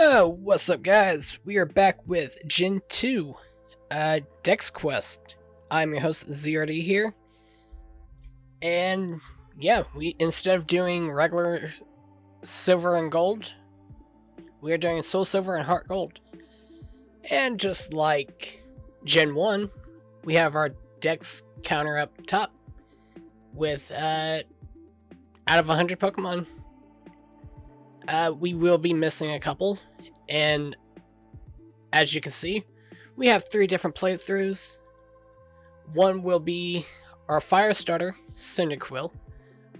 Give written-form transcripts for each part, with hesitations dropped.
Oh, what's up, guys? We are back with Gen 2, Dexquest. I'm your host, ZRD here. And yeah, instead of doing regular silver and gold, we are doing soul silver and heart gold. And just like Gen 1, we have our Dex counter up top with, out of 100 Pokemon, we will be missing a couple, and as you can see, we have 3 different playthroughs. One will be our fire starter, Cyndaquil.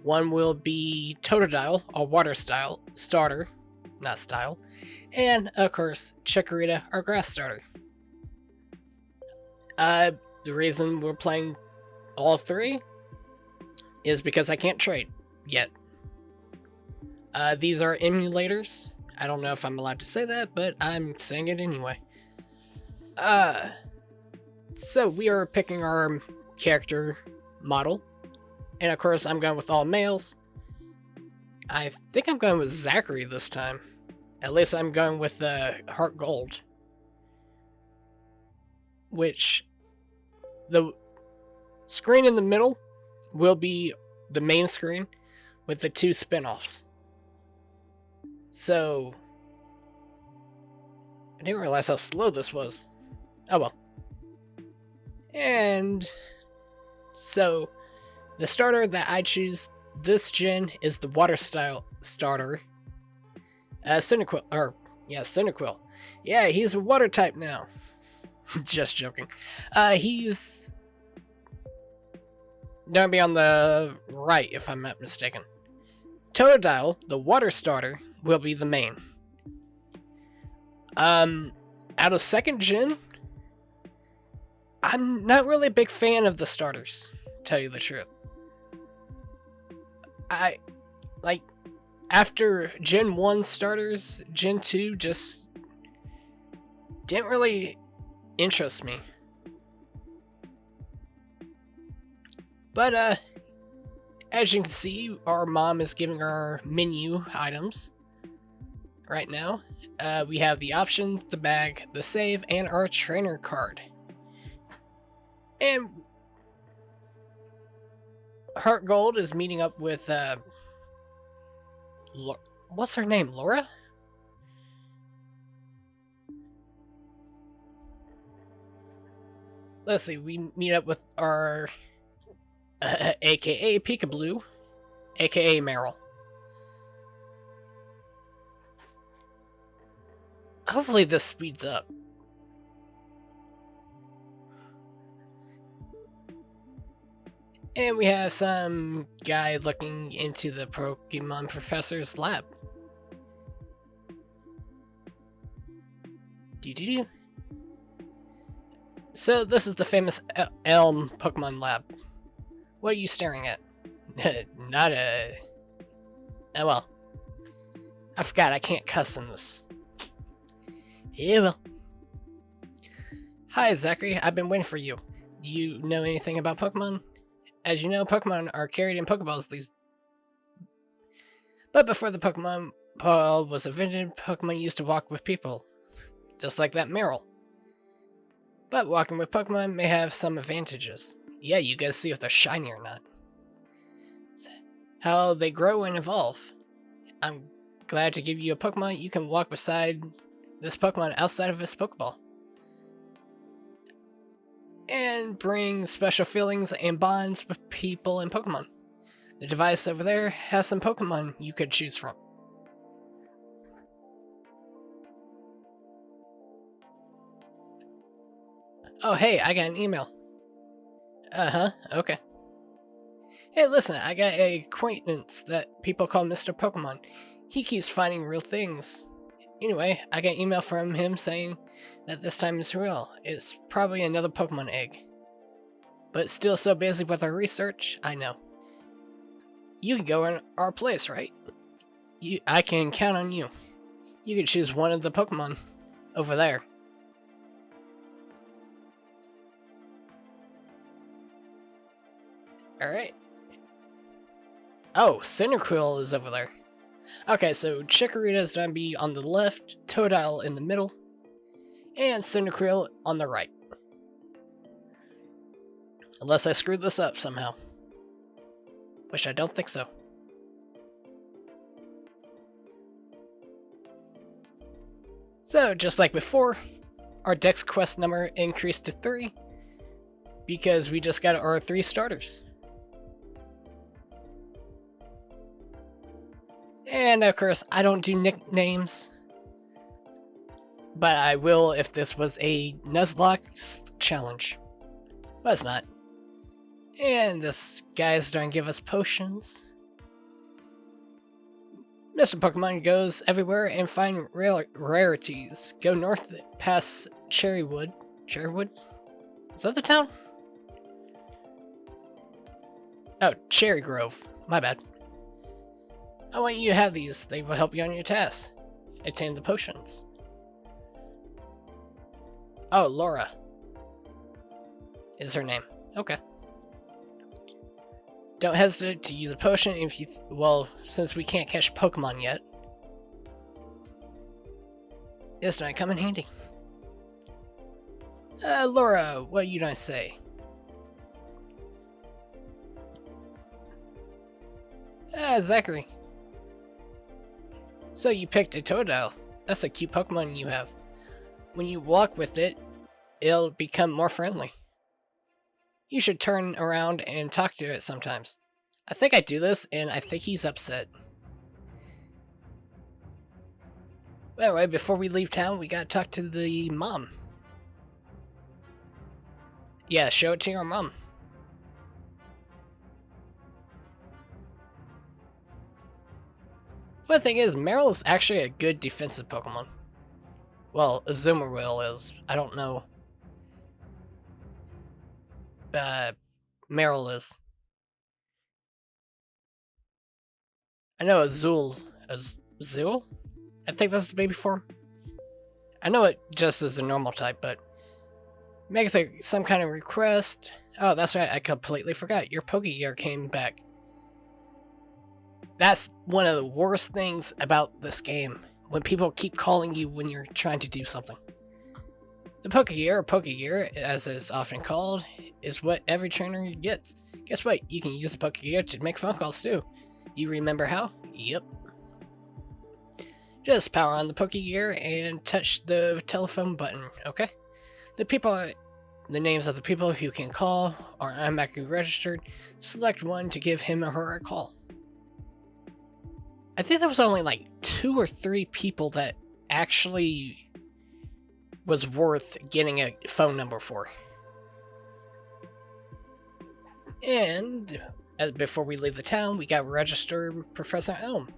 One will be Totodile, our water style starter, not style, and of course, Chikorita, our grass starter. The reason we're playing all 3 is because I can't trade yet. These are emulators. I don't know if I'm allowed to say that, but I'm saying it anyway. So we are picking our character model. And of course, I'm going with all males. I think I'm going with Zachary this time. At least I'm going with the Heart Gold. Which, the screen in the middle will be the main screen with the 2 spin-offs. So, I didn't realize how slow this was. Oh well. And so, the starter that I choose this gen is the water style starter. Cyndaquil. Cyndaquil. Yeah, he's a water type now. Just joking. He's gonna be on the right, if I'm not mistaken. Totodile, the water starter, will be the main. Out of second gen, I'm not really a big fan of the starters, to tell you the truth. After Gen 1 starters, Gen 2 just didn't really interest me. But, as you can see, our mom is giving our menu items right now. We have the options, the bag, the save, and our trainer card. And Heart Gold is meeting up with, what's her name, Laura? Let's see, we meet up with our, aka Peekaboo, aka Meryl. Hopefully this speeds up. And we have some guy looking into the Pokemon Professor's lab. Doo-doo-doo. So this is the famous Elm Pokemon Lab. What are you staring at? Not a... Oh well. I forgot I can't cuss in this. Yeah, well. Hi, Zachary. I've been waiting for you. Do you know anything about Pokemon? As you know, Pokemon are carried in Pokeballs these... But before the Pokemon ball was invented, Pokemon used to walk with people. Just like that Meryl. But walking with Pokemon may have some advantages. Yeah, you gotta see if they're shiny or not. How they grow and evolve. I'm glad to give you a Pokemon you can walk beside this Pokemon outside of his Pokeball. And bring special feelings and bonds with people and Pokemon. The device over there has some Pokemon you could choose from. Oh hey, I got an email. Okay. Hey listen, I got an acquaintance that people call Mr. Pokemon. He keeps finding real things. Anyway, I got an email from him saying that this time it's real. It's probably another Pokemon egg. But still so busy with our research, I know. You can go in our place, right? I can count on you. You can choose one of the Pokemon over there. Alright. Oh, Cyndaquil is over there. Okay, so Chikorita's gonna be on the left, Totodile in the middle, and Cyndaquil on the right. Unless I screwed this up somehow. Which I don't think so. So, just like before, our Dexquest number increased to 3 because we just got our 3 starters. And of course, I don't do nicknames, but I will if this was a Nuzlocke challenge. But it's not. And this guy's gonna give us potions. Mr. Pokemon goes everywhere and find rarities. Go north past Cherrywood. Cherrywood? Is that the town? Oh, Cherry Grove. My bad. I want you to have these. They will help you on your tasks. Attain the potions. Oh, Laura is her name. Okay. Don't hesitate to use a potion if you... well, since we can't catch Pokemon yet. This might come in handy. Laura, what you gonna say? Zachary. So you picked a Totodile. That's a cute Pokemon you have. When you walk with it, it'll become more friendly. You should turn around and talk to it sometimes. I think I do this, and I think he's upset. Anyway, before we leave town, we gotta talk to the mom. Yeah, show it to your mom. Funny thing is, Meryl is actually a good defensive Pokemon. Well, Azumarill is. I don't know. Meryl is. I know Azul. Azul? I think that's the baby form. I know it just is a normal type, but... make some kind of request. Oh, that's right, I completely forgot. Your Pokegear came back. That's one of the worst things about this game. When people keep calling you when you're trying to do something. The Pokegear, or Pokegear, as it's often called, is what every trainer gets. Guess what? You can use the Pokegear to make phone calls too. You remember how? Yep. Just power on the Pokegear and touch the telephone button, okay? The names of the people who can call are automatically registered. Select one to give him or her a call. I think there was only like 2 or 3 people that actually was worth getting a phone number for. And before we leave the town, we got registered Professor Elm,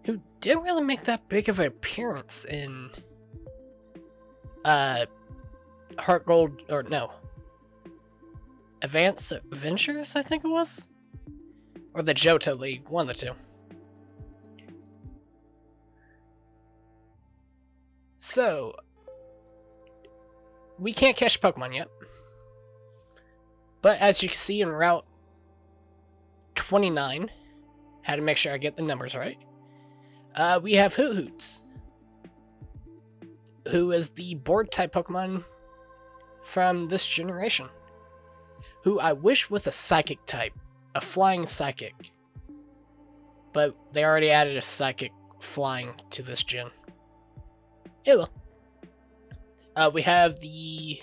who didn't really make that big of an appearance in Heart Gold, or no, Advanced Adventures, I think it was? Or the Johto League, one of the two. So, we can't catch Pokemon yet. But as you can see in Route 29, had to make sure I get the numbers right, we have Hoots, who is the board-type Pokemon from this generation, who I wish was a Psychic type, a flying Psychic, but they already added a Psychic flying to this gen. It will. We have the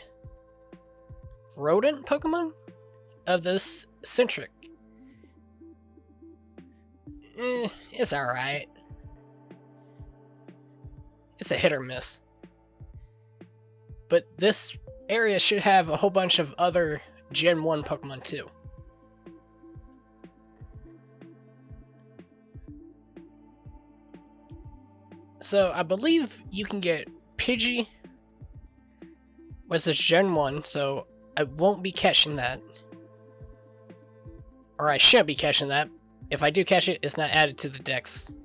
rodent Pokemon of this Centric. It's alright. It's a hit or miss. But this area should have a whole bunch of other Gen 1 Pokemon too. So I believe you can get Pidgey. Was this Gen 1, so I won't be catching that. Or I should be catching that. If I do catch it, it's not added to the dex.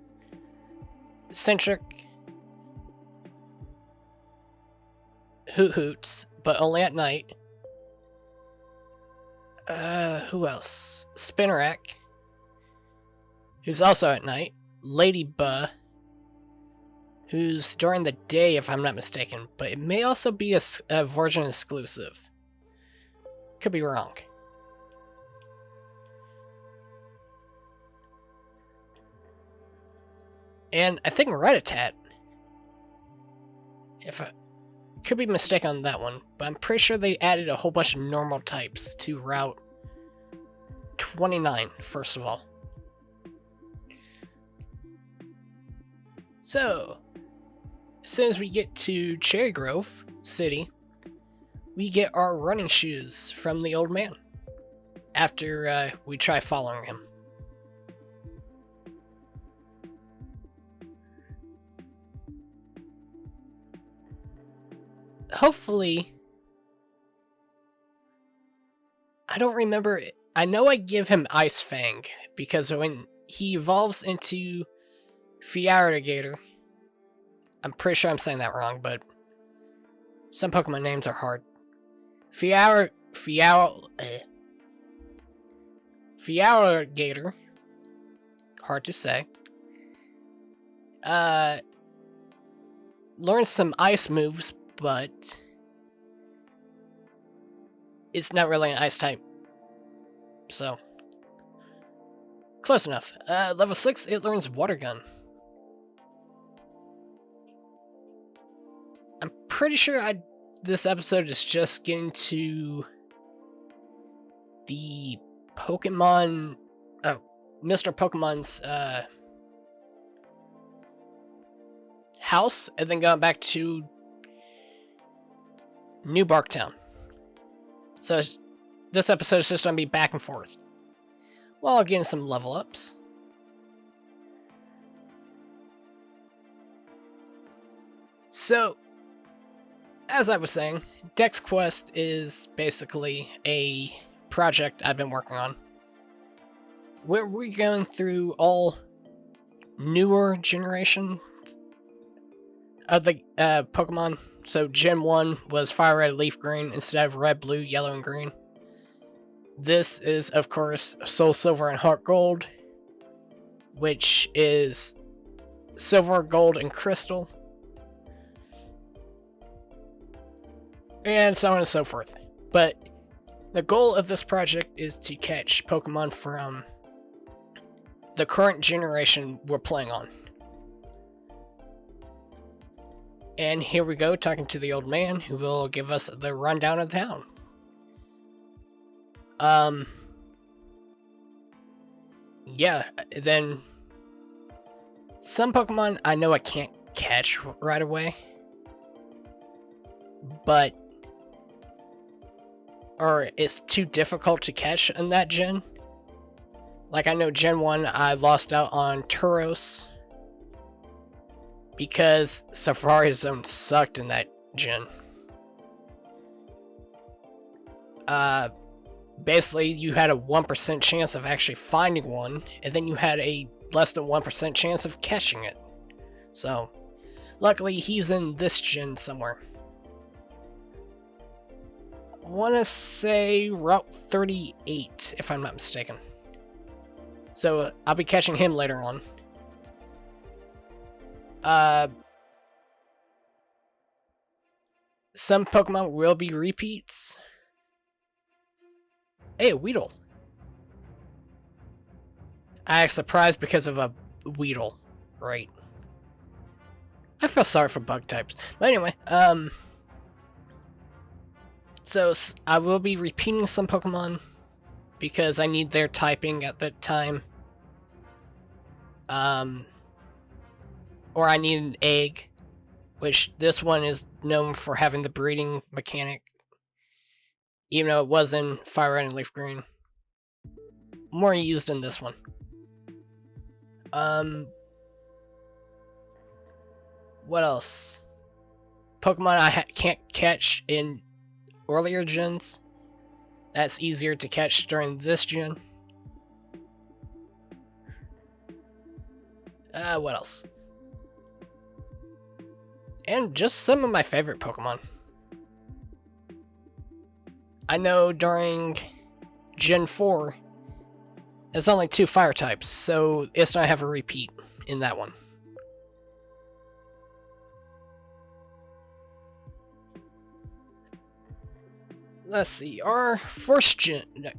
Centric. Hoots, but only at night. Who else? Spinnerack. who's also at night. Ladybug, who's during the day, if I'm not mistaken, but it may also be a version exclusive. Could be wrong. And I think Rattata. If I could be mistaken on that one, but I'm pretty sure they added a whole bunch of normal types to Route 29, first of all. So, as soon as we get to Cherry Grove City, we get our running shoes from the old man after we try following him. Hopefully, I don't remember. I know I give him Ice Fang because when he evolves into Fiarigator, I'm pretty sure I'm saying that wrong, but some Pokemon names are hard. Fiarigator, hard to say. Learns some ice moves, but it's not really an ice type. So, close enough. Level 6, it learns Water Gun. I'm pretty sure this episode is just getting to the Pokemon... Oh, Mr. Pokemon's house, and then going back to New Barktown. So this episode is just going to be back and forth, while getting some level ups. So, as I was saying, Dexquest is basically a project I've been working on, where we're going through all newer generations of the Pokemon. So Gen 1 was Fire Red, Leaf Green instead of Red, Blue, Yellow, and Green. This is, of course, Soul Silver and Heart Gold, which is Silver, Gold, and Crystal, and so on and so forth. But the goal of this project is to catch Pokemon from the current generation we're playing on. And here we go, talking to the old man, who will give us the rundown of the town. Yeah, then some Pokemon I know I can't catch right away, or it's too difficult to catch in that gen. Like I know Gen 1 I lost out on Tauros, because Safari Zone sucked in that gen. Basically, you had a 1% chance of actually finding one, and then you had a less than 1% chance of catching it. So, luckily, he's in this gen somewhere. I want to say Route 38, if I'm not mistaken. So, I'll be catching him later on. Some Pokemon will be repeats. Hey, a Weedle. I act surprised because of a Weedle. Great. I feel sorry for bug types. But anyway, so I will be repeating some Pokemon because I need their typing at that time. Or I need an egg, which this one is known for having the breeding mechanic, even though it was in Fire Red and Leaf Green. More used in this one. What else? Pokemon I can't catch in earlier gens. That's easier to catch during this gen. What else? And just some of my favorite Pokemon. I know during Gen 4, There's only 2 fire types, so it's not have a repeat in that one. Let's see, our first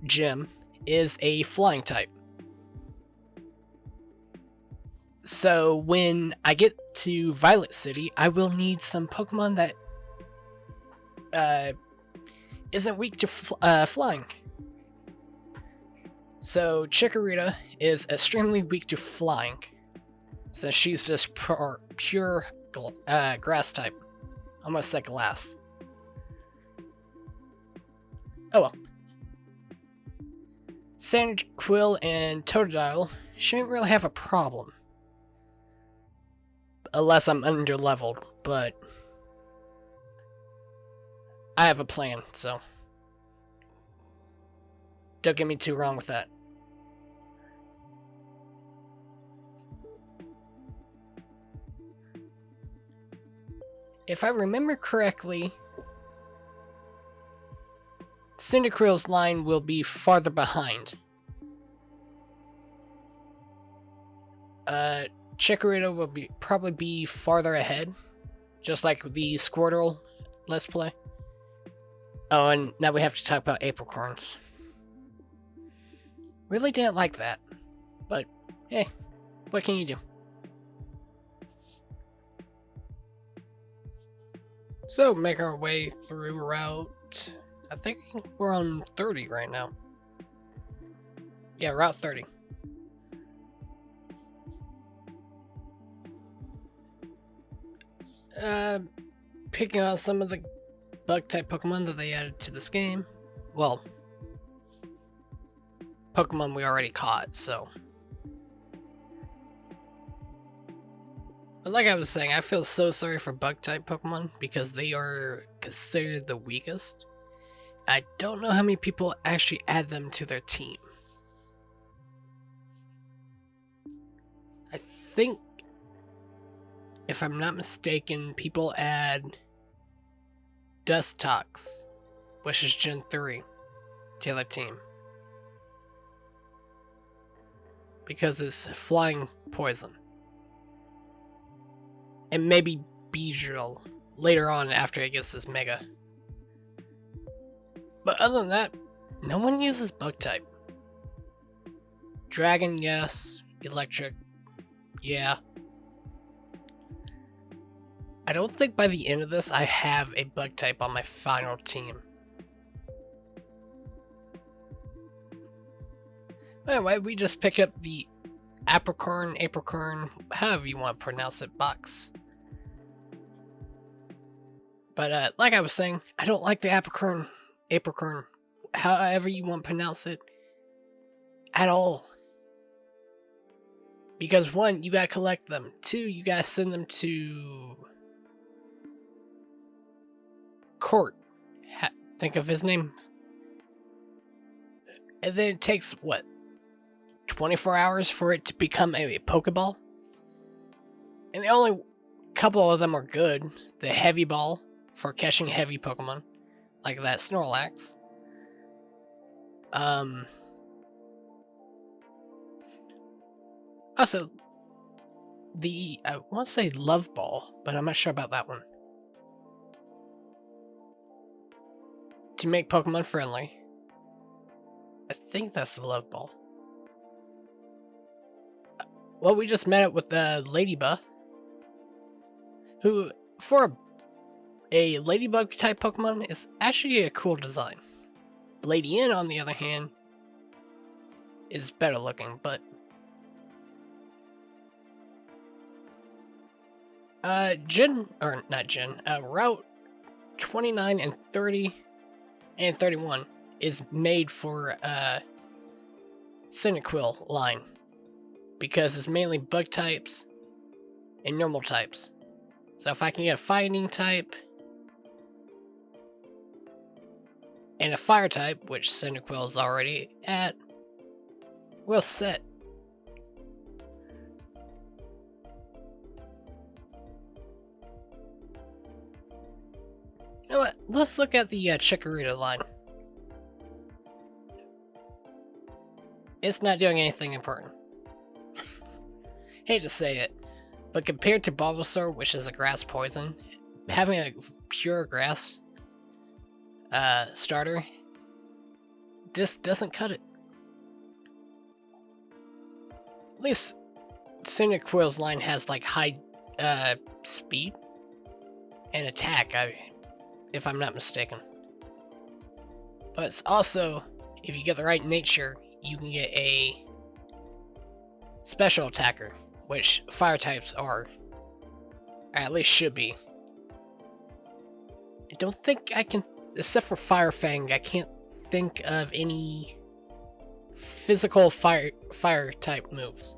gym is a flying type. So when I get to Violet City, I will need some Pokemon that isn't weak to flying. So Chikorita is extremely weak to flying, since she's just pure grass type. Almost like glass. Oh well. Cyndaquil and Totodile shouldn't really have a problem. Unless I'm under-leveled, but I have a plan, so don't get me too wrong with that. If I remember correctly, Cyndaquil's line will be farther behind. Chikorita will probably be farther ahead, just like the Squirtle Let's Play. Oh, and now we have to talk about apricorns. Really didn't like that, but hey, what can you do? So, make our way through Route... I think we're on 30 right now. Yeah, Route 30. Picking out some of the bug-type Pokemon that they added to this game. Well, Pokemon we already caught, so... But like I was saying, I feel so sorry for bug-type Pokemon because they are considered the weakest. I don't know how many people actually add them to their team. I think, if I'm not mistaken, people add Dustox, which is Gen 3, to their team. Because it's flying poison. And maybe Beedrill later on after it gets this Mega. But other than that, no one uses bug type. Dragon, yes. Electric, yeah. I don't think by the end of this I have a bug type on my final team. Anyway, we just picked up the Apricorn, however you want to pronounce it, box. But like I was saying, I don't like the Apricorn, however you want to pronounce it, at all. Because 1, you gotta collect them. 2, you gotta send them to Court. Think of his name. And then it takes, what, 24 hours for it to become a Pokeball? And the only couple of them are good. The Heavy Ball for catching heavy Pokemon, like that Snorlax. Also, I want to say Love Ball, but I'm not sure about that one. To make Pokemon friendly. I think that's the Love Ball. Well, we just met up with Ladybug, who, for a Ladybug type Pokemon, is actually a cool design. Lady N, on the other hand, is better looking, but Route 29 and 30 and 31 is made for Cyndaquil line, because it's mainly bug types and normal types. So if I can get a fighting type and a fire type, which Cyndaquil is already at, we're set. You know what? Let's look at the Chikorita line. It's not doing anything important. Hate to say it, but compared to Bulbasaur, which is a grass poison, having a pure grass starter, this doesn't cut it. At least Cyndaquil's line has like high speed and attack, if I'm not mistaken. But it's also, if you get the right nature, you can get a special attacker, which fire types are, or at least should be. I don't think I can, except for Fire Fang, I can't think of any physical fire type moves.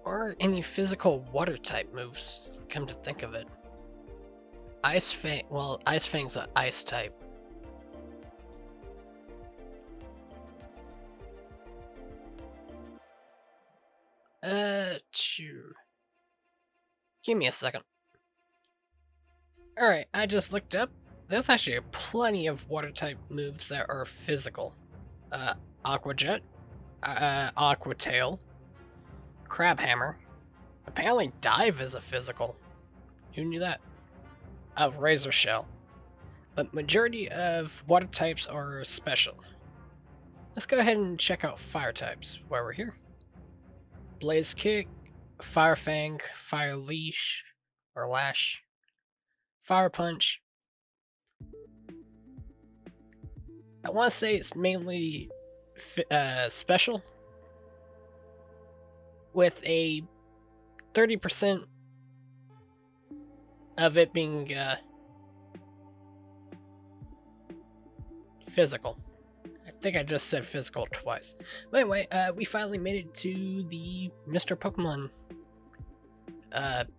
Or any physical water type moves, come to think of it. Ice Fang, well, Ice Fang's an ice type. Sure. Give me a second. Alright, I just looked up. There's actually plenty of water type moves that are physical. Aqua Jet, Aqua Tail, Crab Hammer. Apparently Dive is a physical. Who knew that? Razor Shell. But majority of water types are special. Let's go ahead and check out fire types while we're here. Blaze Kick, Fire Fang, Fire Leash, or Lash, Fire Punch. I want to say it's mainly special, with a 30% of it being physical. I think I just said physical twice. But anyway, we finally made it to the Mr. Pokemon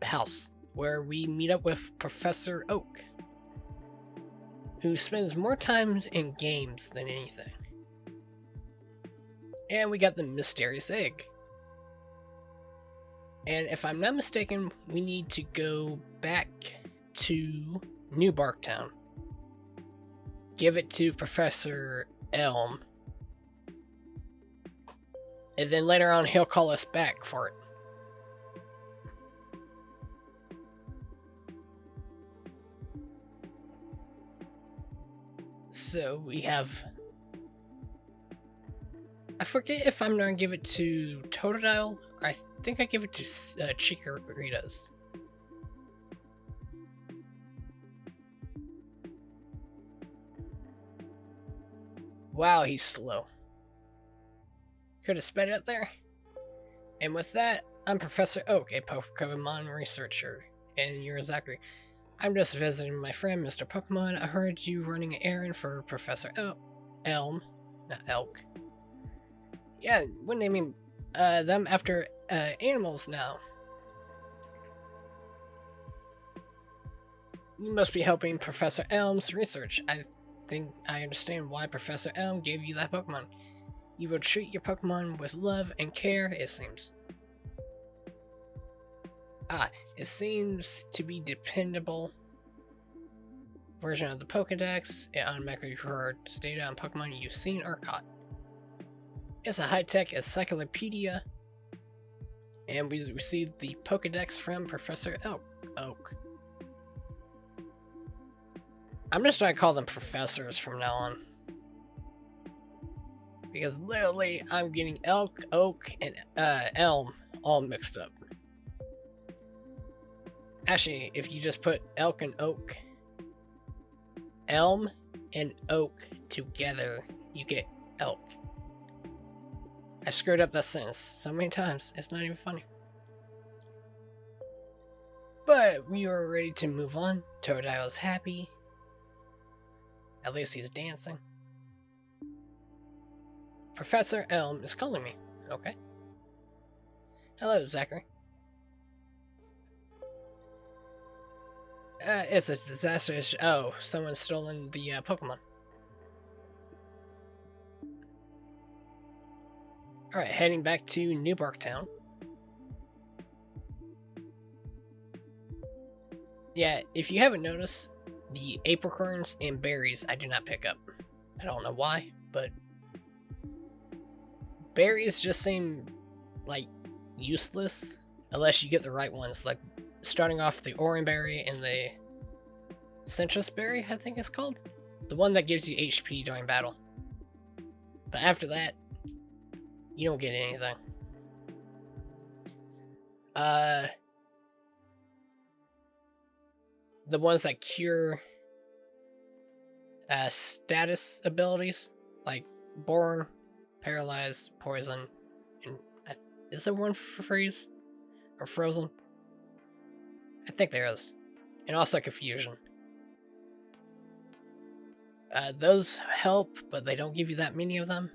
house, where we meet up with Professor Oak, who spends more time in games than anything. And we got the mysterious egg. And if I'm not mistaken, we need to go back to New Barktown. Give it to Professor Elm. And then later on, he'll call us back for it. So we have... I forget if I'm gonna give it to Totodile. I think I give it to Chikorita's. Wow, he's slow. Could have sped it there. And with that, I'm Professor Oak, a Pokemon researcher. And you're Zachary. I'm just visiting my friend, Mr. Pokemon. I heard you running an errand for Professor Elm. Not Elk. Yeah, we're naming them after animals now. You must be helping Professor Elm's research. I think I understand why Professor Elm gave you that Pokemon. You will treat your Pokemon with love and care, it seems. It seems to be dependable version of the Pokedex. It automatically records data on Pokemon you've seen or caught. It's a high-tech encyclopedia, and we received the Pokedex from Professor Oak. I'm just going to call them professors from now on. Because literally, I'm getting Elk, Oak, and Elm all mixed up. Actually, if you just put Elk and Oak, Elm and Oak together, you get Elk. I screwed up that sentence so many times, it's not even funny. But we are ready to move on. Totodile is happy. At least he's dancing. Professor Elm is calling me. Okay. Hello, Zachary. It's a disaster. Oh, someone's stolen the Pokemon. Alright, heading back to New Barktown. Yeah, if you haven't noticed, the apricorns and berries I do not pick up. I don't know why, but berries just seem like useless unless you get the right ones, like starting off the orange berry and the citrus berry, I think it's called. The one that gives you HP during battle. But after that, you don't get anything. The ones that cure status abilities, like Born, Paralyze, Poison, and is there one for Freeze? Or Frozen? I think there is. And also Confusion. Those help, but they don't give you that many of them.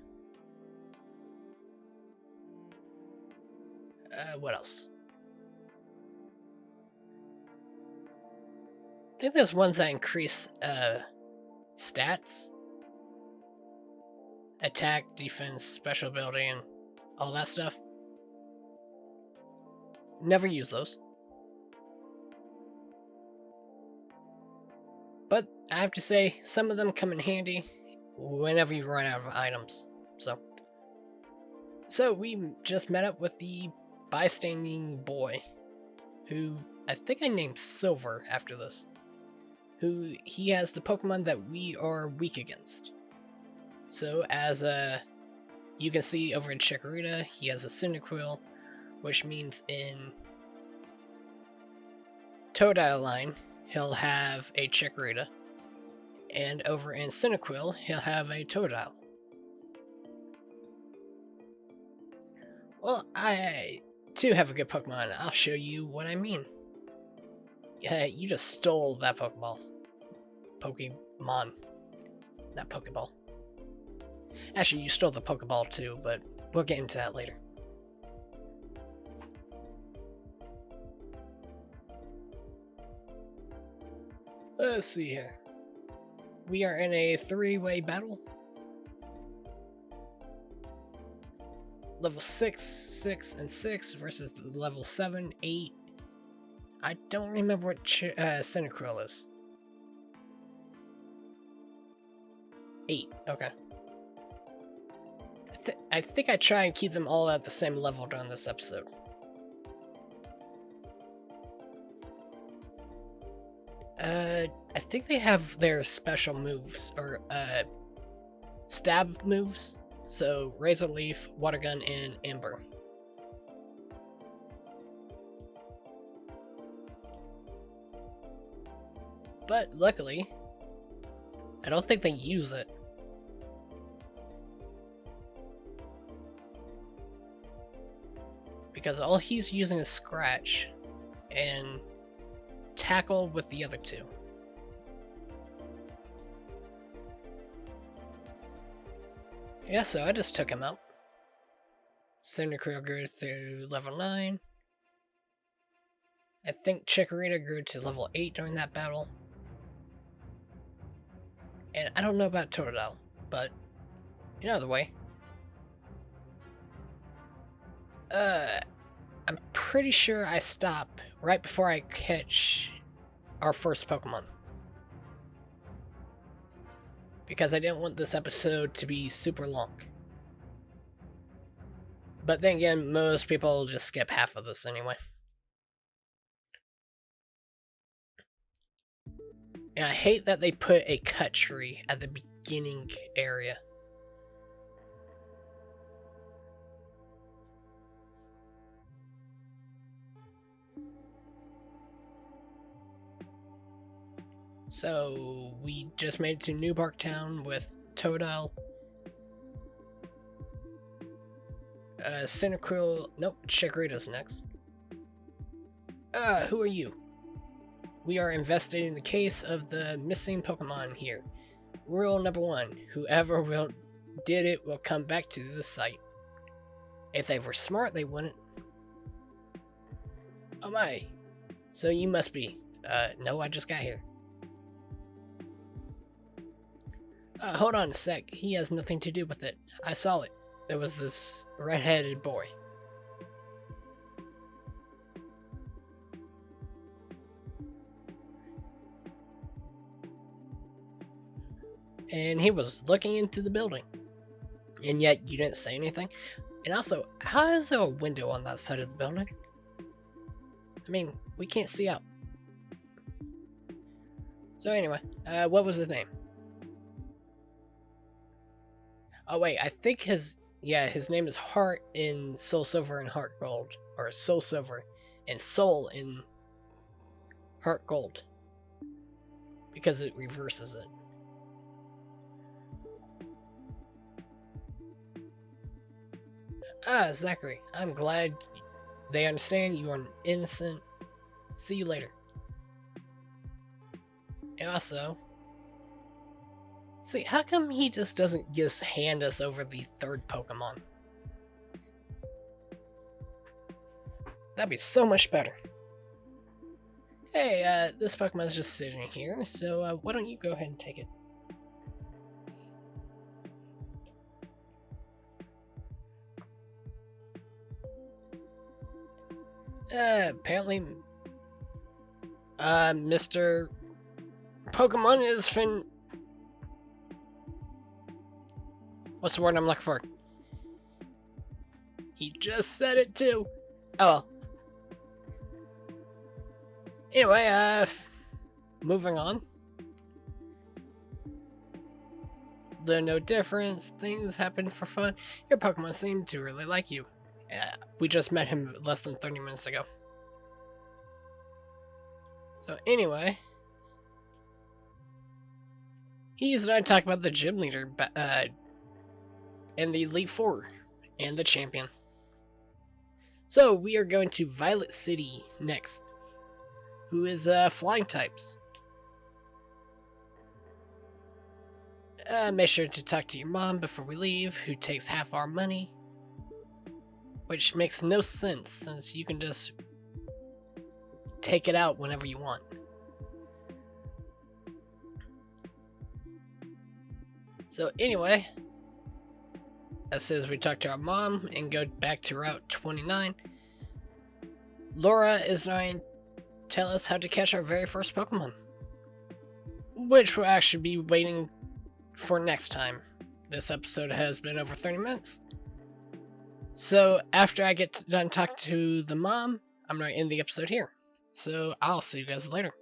What else? I think there's ones that increase stats. Attack, defense, special ability, and all that stuff. Never use those. But I have to say, some of them come in handy whenever you run out of items. So we just met up with the bystanding boy, who I think I named Silver after this. He has the Pokemon that we are weak against. So as you can see over in Chikorita, he has a Cyndaquil, which means in Totodile line, he'll have a Chikorita. And over in Cyndaquil, he'll have a Totodile. Well, I too have a good Pokemon. I'll show you what I mean. Yeah, you just stole that Pokeball. Pokemon. Not Pokeball. Actually, you stole the Pokeball too, but we'll get into that later. Let's see here. We are in a 3-way battle. Level 6, 6, and 6 versus the level 7, 8. I don't remember what Cyndaquil is. 8, okay. I think I try and keep them all at the same level during this episode. I think they have their special moves, or stab moves. So, Razor Leaf, Water Gun, and Ember. But luckily, I don't think they use it. Because all he's using is Scratch and Tackle with the other two. Yeah, so I just took him out. Cyndaquil grew through level 9. I think Chikorita grew to level 8 during that battle. And I don't know about Totodile, but in other way. I'm pretty sure I stop right before I catch our first Pokemon. Because I didn't want this episode to be super long. But then again, most people just skip half of this anyway. And I hate that they put a cut tree at the beginning area. So, we just made it to New Bark Town with Totodile. Cyndaquil, nope, Chikorita's next. Who are you? We are investigating the case of the missing Pokemon here. Rule number 1, whoever did it will come back to the site. If they were smart, they wouldn't. Oh my, so you must be. No, I just got here. Hold on a sec, he has nothing to do with it. I saw it. There was this red-headed boy. and he was looking into the building. And yet you didn't say anything. And also, how is there a window on that side of the building? I mean, we can't see out. So anyway, what was his name? Oh wait, I think his name is Heart in Soul Silver and Heart Gold. Or Soul Silver and Soul in Heart Gold. Because it reverses it. Ah, Zachary, I'm glad they understand you are innocent. See you later. And also, see, how come he just doesn't just hand us over the third Pokemon? That'd be so much better. Hey, this Pokemon's just sitting here, so why don't you go ahead and take it? Apparently, Mr. Pokemon is what's the word I'm looking for? He just said it too. Oh well. Anyway, moving on. There's no difference. Things happen for fun. Your Pokemon seem to really like you. We just met him less than 30 minutes ago. So anyway, he's going to talk about the gym leader and the Elite Four and the champion. So we are going to Violet City next, who is flying types. Make sure to talk to your mom before we leave, who takes half our money. Which makes no sense, since you can just take it out whenever you want. So anyway, as soon as we talk to our mom and go back to Route 29, Laura is going to tell us how to catch our very first Pokemon. Which we'll actually be waiting for next time. This episode has been over 30 minutes. So after I get done talking to the mom, I'm going to end the episode here. So I'll see you guys later.